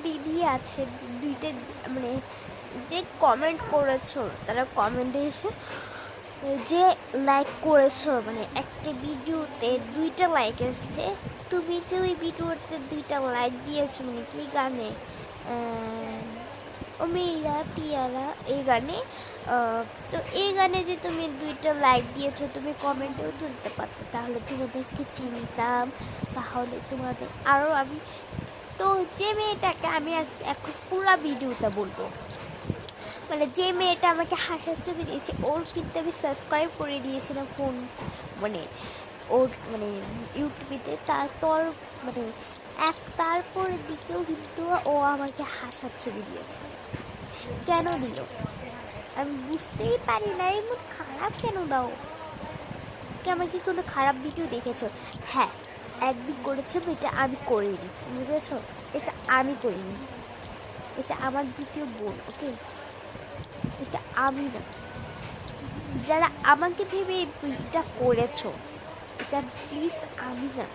দিদি আছে, দুইটা মানে যে কমেন্ট করেছো তারা কমেন্টে এসে যে লাইক করেছো, মানে একটা ভিডিওতে 2টা লাইক এসছে, তুমি যে ওই ভিডিওতে 2টা লাইক দিয়েছো মানে কি গানে, ও মেয়েরা পিয়ারা এই গানে, তো এই গানে যে তুমি 2টা লাইক দিয়েছো, তুমি কমেন্টেও তুলতে পারতো, তাহলে তোমাদেরকে চিনতাম, তাহলে তোমাদের আরও আমি, তো যে মেয়েটাকে আমি আজ এখন পুরো ভিডিওটা বলবো, মানে যে মেয়েটা আমাকে হাসার ছবি দিয়েছে ওর কিন্তু আমি সাবস্ক্রাইব করে দিয়েছিলাম ফোন, মানে ওর মানে ইউটিউবেতে, তারপর মানে তারপরের দিকেও কিন্তু ও আমাকে হাসার ছবি দিয়েছে। কেন দিল আমি বুঝতেই পারি না, এমন খারাপ কেন দাও? কি আমাকে কোনো খারাপ ভিডিও দেখেছো? হ্যাঁ, একদিন করেছে, এটা আমি করে দিচ্ছি, বুঝেছো? এটা আমি করিনি, এটা আমার দ্বিতীয় বোন, ওকে? এটা আমি না, যারা আমাকে ভেবে এটা করেছো, এটা প্লিজ আমি না।